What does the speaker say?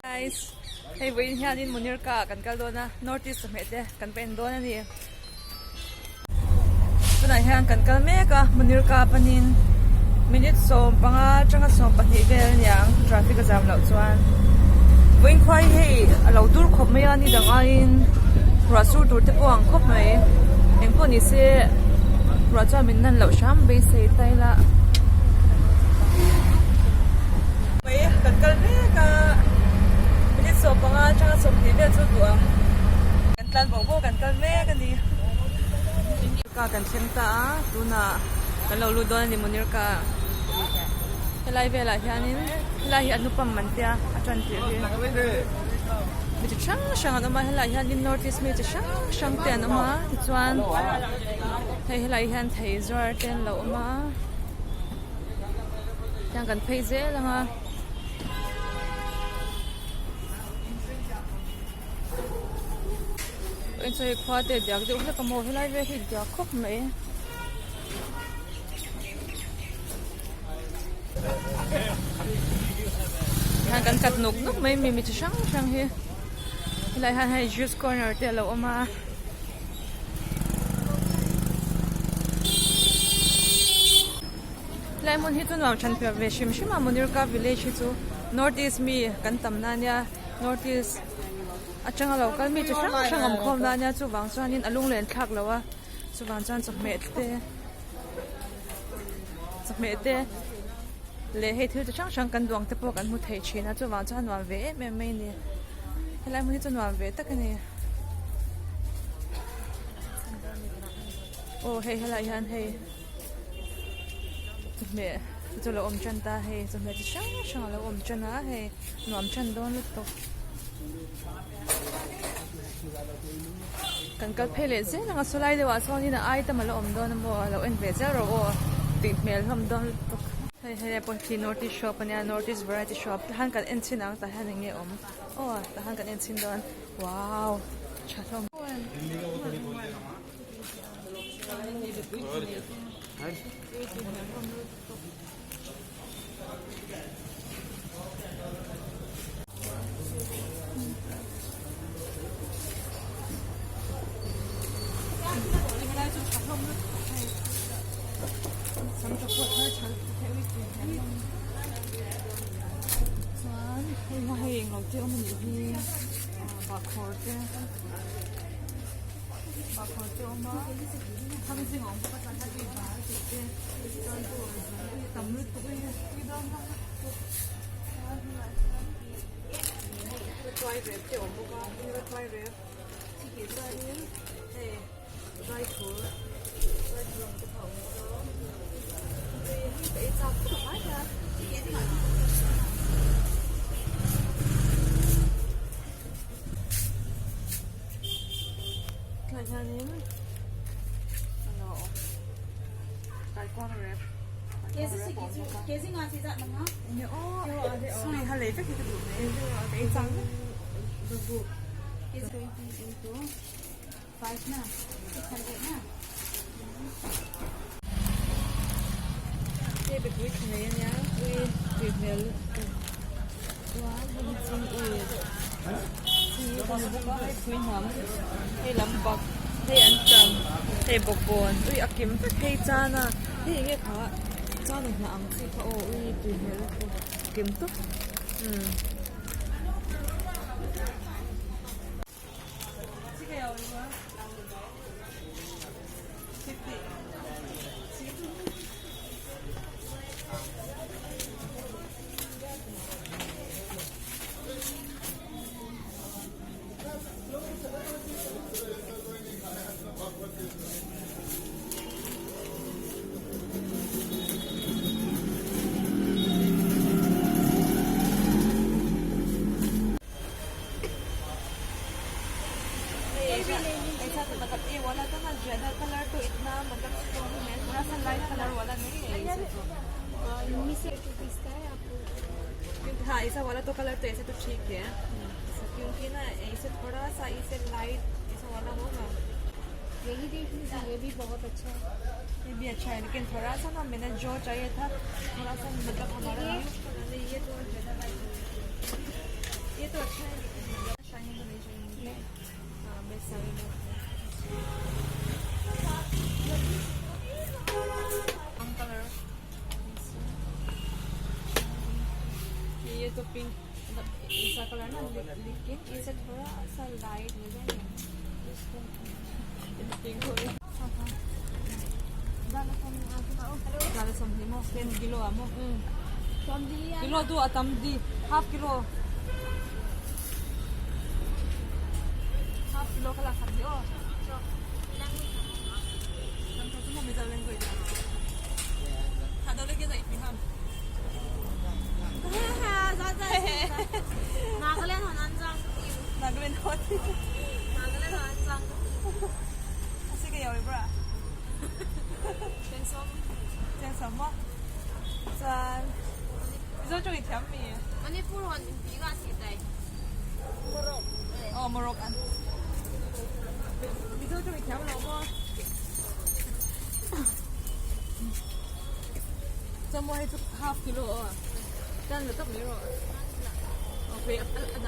Guys, hey, we're here in Munirka. Kan kaldona notice mete kan pendona ni. Tuna hian kan kalmeka Munirka panin minute so panga changa so pahni vel nyang traffic jam lo chuan. Voin khwai hei alo tur khop mai ani dangain rasu tur te puang khop mai. Engpo ni se racha min nan lo sham be se taila. Wei kan kalmeka so panga changa so phebe chu tuam kan tlan bo kan kal me kan ni ka kan thengta tuna kan lo lu don ni Munirka helai vela hianin helai anupam mantia atran ti mi chi chang chang anoma helai hianin notice mi chi chang te anoma chuan hei helai hian thei zor ten lo ma yang kan phei ze langa anh sẽ khoa để được được cái cầm mồi lại về thì được khóc mấy hàng cần cắt nục nục mấy mình chỉ sáng sáng hi lại hàng hay juice corner để lâu mà lại muốn hít tuần chân phải về xem mà Munirka village chu north east mi cần tầm na nha north east achanga local mi chu sang am khom na nya chu wang chuan in alung len thak lawa chu wang chuan chokme te le he thil chu sang kan duang te po kan mu thei china chu wang chuan wan ve me me ni helai mu hi chu wan ve tak ani o he helai han he chokme chu lo om chan ta he chokme chu sang lo om chan a he nuam chan don lut to kan kal phele ze nga solai de wa soni na ai ta malo om don mo lo en ve za ro o ti mel hom don hei hei po ti notice shop ania notice variety shop han kan en chin ang ta han nge om o ta han kan en chin don wow chathom hay ngồi tiêu mình đi bà khổ tiêu mà thằng gì ngồi bắt đầu thằng gì bà thì tầm nước tụi cái đó quay về tiểu một cái quay về thì cái này này quay khổ quay đường cái phòng đó để sao cũng phải ra कैसी मासी जात मंगा sorry hale ta ki du ne te sang दुगु इस 20 into 5 ना 600 ना te be gwit ne nya we mel wa ni sing si ko bu ka kwin ham he lam bak he an cham he bok bon ui akim ta he chana he nge kha chana na ang si kha o ui tu mel ko kim tu वाला तो ना ज्यादा कलर तो इतना मतलब स्ट्रॉन्ग है थोड़ा सा लाइट कलर वाला नहीं है इनमें से किसका है आपको हाँ ऐसा वाला तो कलर तो ऐसे तो ठीक है क्योंकि ना ऐसे थोड़ा सा इसे लाइट ऐसा वाला होगा यही देख लीजिए ये भी बहुत अच्छा है ये भी अच्छा है लेकिन थोड़ा सा ना मैंने जो चाहिए था थोड़ा सा मतलब हमारा ये तो ज़्यादा ये तो पिंक मतलब ऐसा कलर ना लेकिन इसे थोड़ा सा लाइट हो जाए पिंक हो रही हेलो ज़्यादा समझी मो 10 किलो मो समझी किलो तू अतम दी हाफ किलो का ला समझी ओ हम तो तुम में जाओगे कोई खाना लेके जाए फिर हम नागालैंड हनानजांग नागालैंड होती नागालैंड हनानजांग ऐसे क्या यार ब्रा टेंसम 叫什么？在你说中意甜米？ मणिपुर वन बिगा सिताई मोरोक 哦，摩洛哥。你说中意甜老么？怎么还是 half kilo 啊？但是都没有。哦，可以，那